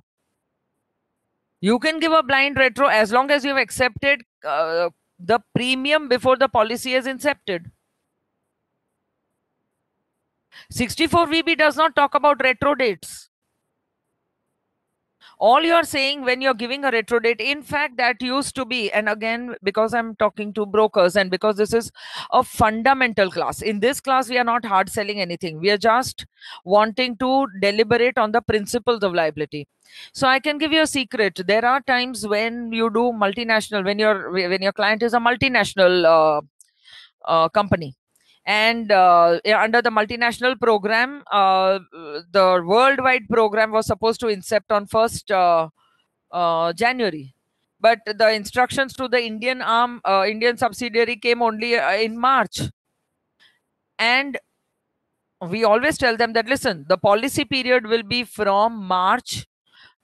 [SPEAKER 2] You can give a blind retro as long as you've accepted the premium before the policy is incepted. 64 VB does not talk about retro dates. All you're saying when you're giving a retro date, in fact, that used to be, and again, because I'm talking to brokers and because this is a fundamental class, in this class, we are not hard selling anything. We are just wanting to deliberate on the principles of liability. So I can give you a secret. There are times when you do multinational, when your client is a multinational company, and under the multinational program, the worldwide program was supposed to incept on 1st January, but the instructions to the Indian subsidiary came only in March. And we always tell them that, listen, the policy period will be from March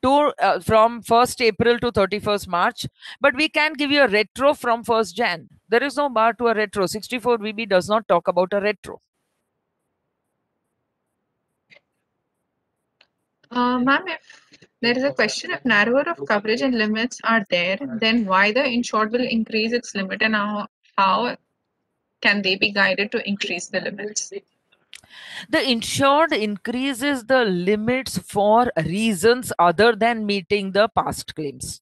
[SPEAKER 2] to from 1st April to 31st March, but we can give you a retro from 1st Jan. There is no bar to a retro. 64 VB does not talk about a retro.
[SPEAKER 3] Ma'am, if there is a question, if narrower of coverage and limits are there, then why the insured will increase its limit, and how can they be guided to increase the limits?
[SPEAKER 2] The insured increases the limits for reasons other than meeting the past claims.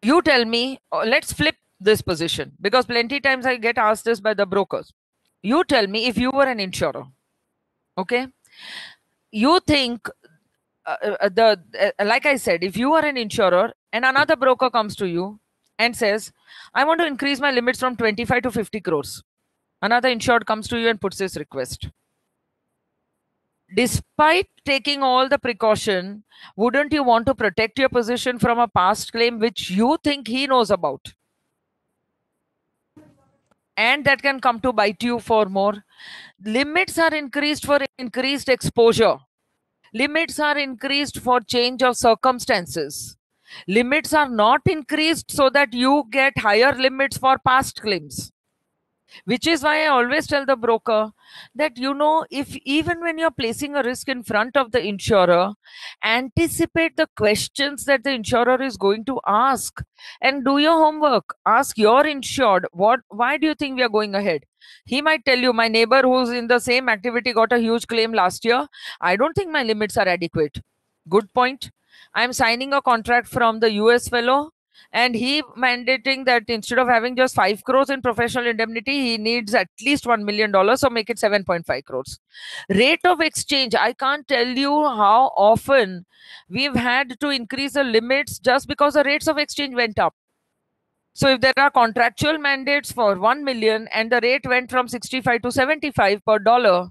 [SPEAKER 2] You tell me, let's flip this position, because plenty times I get asked this by the brokers. You tell me, if you were an insurer, okay, you think like I said, if you are an insurer and another broker comes to you and says, I want to increase my limits from 25 to 50 crores. Another insured comes to you and puts this request. Despite taking all the precaution, wouldn't you want to protect your position from a past claim which you think he knows about? And that can come to bite you for more. Limits are increased for increased exposure. Limits are increased for change of circumstances. Limits are not increased so that you get higher limits for past claims. Which is why I always tell the broker that, you know, if even when you're placing a risk in front of the insurer, anticipate the questions that the insurer is going to ask and do your homework. Ask your insured, why do you think we are going ahead? He might tell you, my neighbor who's in the same activity got a huge claim last year. I don't think my limits are adequate. Good point. I'm signing a contract from the US fellow, and he mandating that instead of having just 5 crores in professional indemnity, he needs at least $1 million, so make it 7.5 crores. Rate of exchange, I can't tell you how often we've had to increase the limits just because the rates of exchange went up. So if there are contractual mandates for 1 million and the rate went from 65 to 75 per dollar,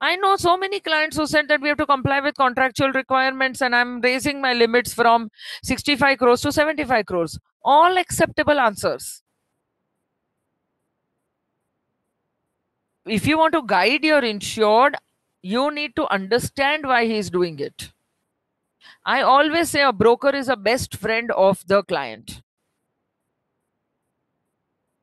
[SPEAKER 2] I know so many clients who said that we have to comply with contractual requirements and I'm raising my limits from 65 crores to 75 crores. All acceptable answers. If you want to guide your insured, you need to understand why he is doing it. I always say a broker is a best friend of the client.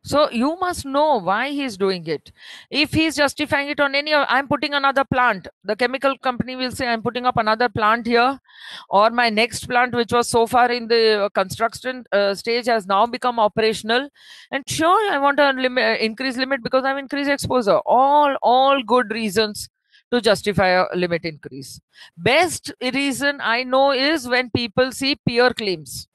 [SPEAKER 2] So you must know why he's doing it. If he's justifying it on any, I'm putting another plant, the chemical company will say, I'm putting up another plant here, or my next plant, which was so far in the construction stage, has now become operational. And sure, I want to increase limit because I've increased exposure. All good reasons to justify a limit increase. Best reason I know is when people see peer claims.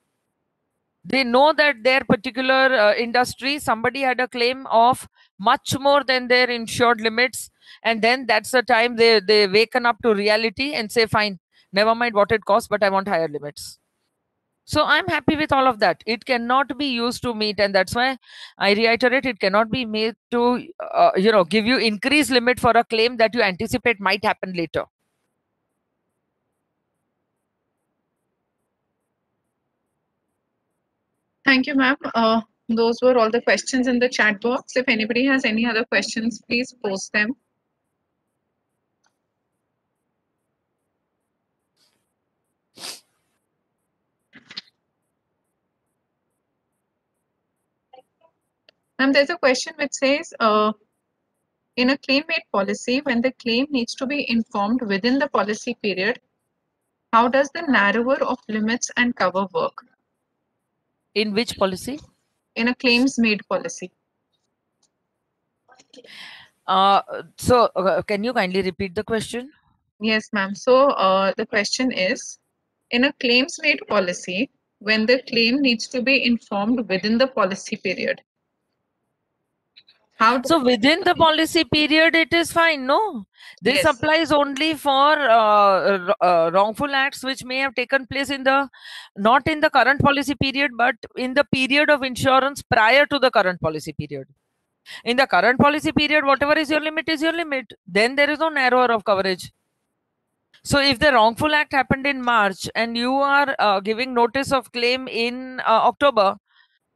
[SPEAKER 2] They know that their particular industry, somebody had a claim of much more than their insured limits. And then that's the time they waken up to reality and say, fine, never mind what it costs, but I want higher limits. So I'm happy with all of that. It cannot be used to meet. And that's why I reiterate, it cannot be made to, give you increased limit for a claim that you anticipate might happen later.
[SPEAKER 3] Thank you, ma'am. Those were all the questions in the chat box. If anybody has any other questions, please post them. And there's a question which says, in a claim made policy, when the claim needs to be informed within the policy period, how does the narrower of limits and cover work?
[SPEAKER 2] In which policy?
[SPEAKER 3] In a claims made policy.
[SPEAKER 2] Can you kindly repeat the question?
[SPEAKER 3] Yes, ma'am. So the question is, in a claims made policy, when the claim needs to be informed within the policy period, how
[SPEAKER 2] So within the policy period, it is fine, no? This
[SPEAKER 3] Yes.
[SPEAKER 2] applies only for wrongful acts which may have taken place in the, not in the current policy period, but in the period of insurance prior to the current policy period. In the current policy period, whatever is your limit is your limit. Then there is no narrower of coverage. So if the wrongful act happened in March and you are giving notice of claim in October,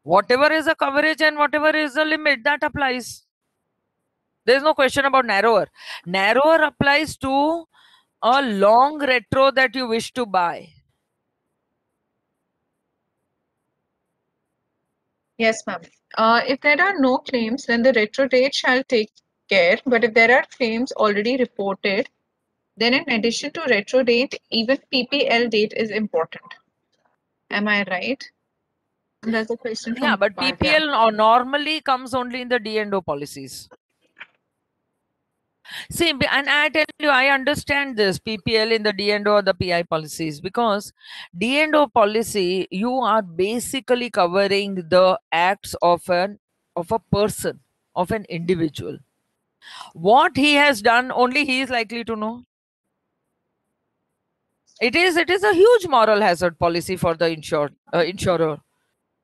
[SPEAKER 2] whatever is the coverage and whatever is the limit, that applies. There's no question about narrower. Narrower applies to a long retro that you wish to buy.
[SPEAKER 3] Yes, ma'am. If there are no claims, then the retro date shall take care. But if there are claims already reported, then in addition to retro date, even PPL date is important. Am I right? That's a question from
[SPEAKER 2] Yeah, but
[SPEAKER 3] Bhavya.
[SPEAKER 2] PPL normally comes only in the D&O policies. See, and I tell you, I understand this PPL in the D&O or the PI policies, because D&O policy, you are basically covering the acts of a person, of an individual. What he has done, only he is likely to know. It is a huge moral hazard policy for the insurer.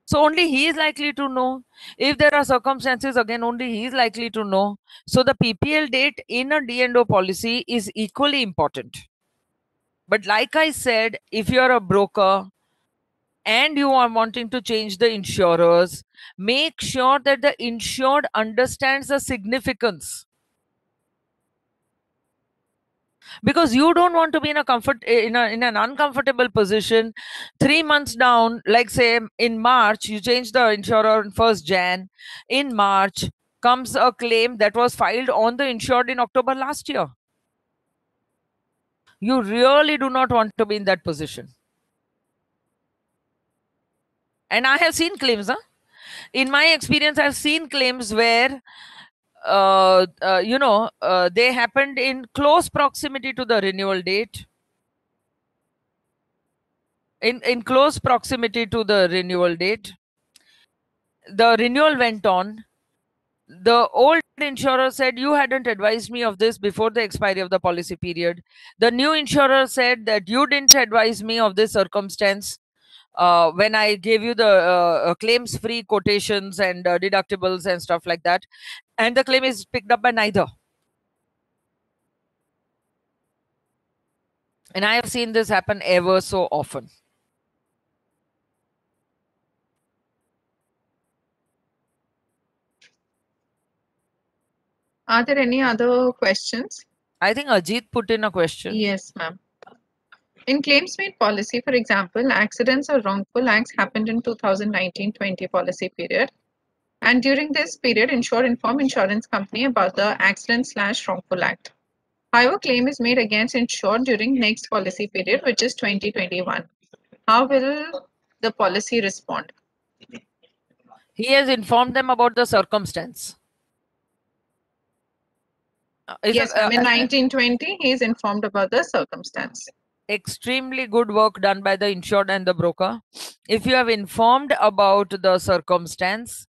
[SPEAKER 2] So only he is likely to know. If there are circumstances, again, only he is likely to know. So the PPL date in a D&O policy is equally important. But like I said, if you're a broker and you are wanting to change the insurers, make sure that the insured understands the significance. Because you don't want to be in an uncomfortable position 3 months down, like say in March you change the insurer on 1st Jan. In March comes a claim that was filed on the insured in October last year. You really do not want to be in that position. And I have seen claims, in my experience I've seen claims where they happened in close proximity to the renewal date. In close proximity to the renewal date, the renewal went on. The old insurer said, you hadn't advised me of this before the expiry of the policy period. The new insurer said that you didn't advise me of this circumstance when I gave you the claims free quotations and deductibles and stuff like that. And the claim is picked up by neither. And I have seen this happen ever so often.
[SPEAKER 3] Are there any other questions?
[SPEAKER 2] I think Ajit put in a question.
[SPEAKER 3] Yes, ma'am. In claims made policy, for example, accidents or wrongful acts happened in 2019-20 policy period. And during this period, insured inform insurance company about the accident/wrongful act. However, claim is made against insured during next policy period, which is 2021. How will the policy respond?
[SPEAKER 2] He has informed them about the circumstance.
[SPEAKER 3] Yes, ma'am. In 1920, he is informed about the circumstance.
[SPEAKER 2] Extremely good work done by the insured and the broker. If you have informed about the circumstance,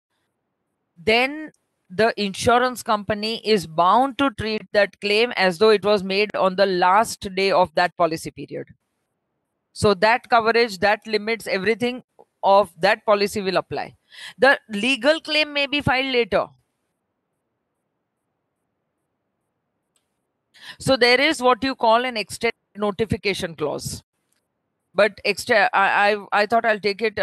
[SPEAKER 2] then the insurance company is bound to treat that claim as though it was made on the last day of that policy period. So that coverage, that limits, everything of that policy will apply. The legal claim may be filed later. So there is what you call an extended notification clause. but I thought I'll take it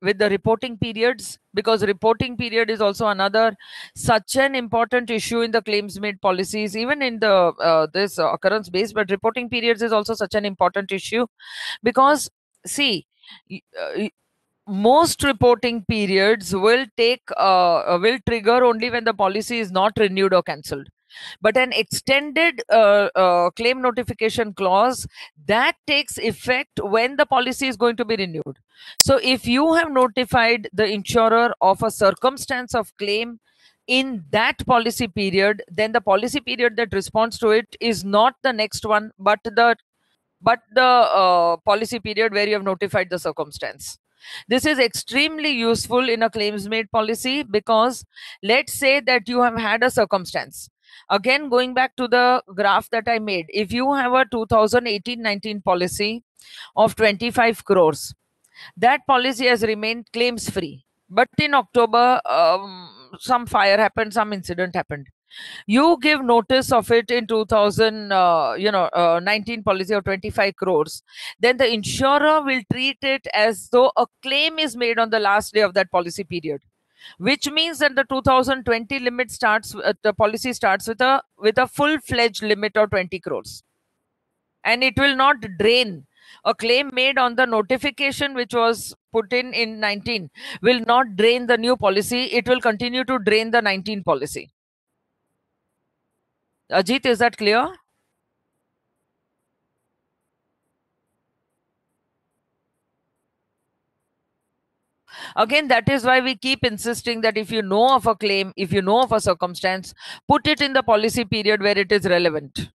[SPEAKER 2] with the reporting periods, because reporting period is also another such an important issue in the claims made policies, even in the this occurrence base. But reporting periods is also such an important issue, because see, most reporting periods will trigger only when the policy is not renewed or cancelled. But an extended claim notification clause, that takes effect when the policy is going to be renewed. So if you have notified the insurer of a circumstance of claim in that policy period, then the policy period that responds to it is not the next one, but the policy period where you have notified the circumstance. This is extremely useful in a claims made policy, because let's say that you have had a circumstance. Again, going back to the graph that I made, if you have a 2018-19 policy of 25 crores, that policy has remained claims free. But in October, some fire happened, some incident happened. You give notice of it in 19 policy of 25 crores, then the insurer will treat it as though a claim is made on the last day of that policy period, which means that the 2020 limit starts, the policy starts with a full-fledged limit of 20 crores, and it will not drain. A claim made on the notification which was put in 19 will not drain the new policy. It will continue to drain the 19 policy. Ajit, is that clear? Again, that is why we keep insisting that if you know of a claim, if you know of a circumstance, put it in the policy period where it is relevant.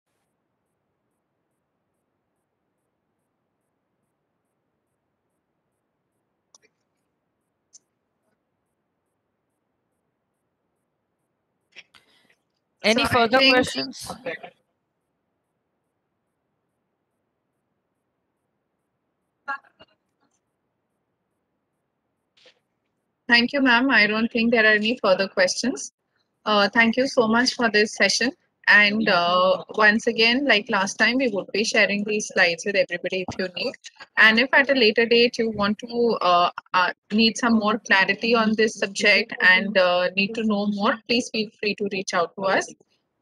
[SPEAKER 2] Any
[SPEAKER 3] So I
[SPEAKER 2] further
[SPEAKER 3] think-
[SPEAKER 2] questions?
[SPEAKER 3] Thank you, ma'am. I don't think there are any further questions. Thank you so much for this session. And once again, like last time, we would be sharing these slides with everybody if you need. And if at a later date you want to need some more clarity on this subject and need to know more, please feel free to reach out to us.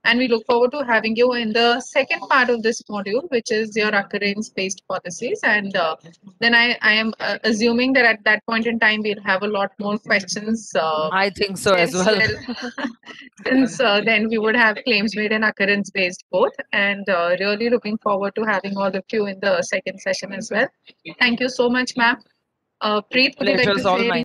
[SPEAKER 3] And we look forward to having you in the second part of this module, which is your occurrence-based policies. And then I am assuming that at that point in time, we'll have a lot more questions.
[SPEAKER 2] I think so as
[SPEAKER 3] since,
[SPEAKER 2] well.
[SPEAKER 3] Since then we would have claims made and occurrence-based both. And really looking forward to having all of you in the second session as well. Thank you so much, ma'am. Preet, would you like
[SPEAKER 2] Pleasure's
[SPEAKER 3] to
[SPEAKER 2] all
[SPEAKER 3] say
[SPEAKER 2] mine.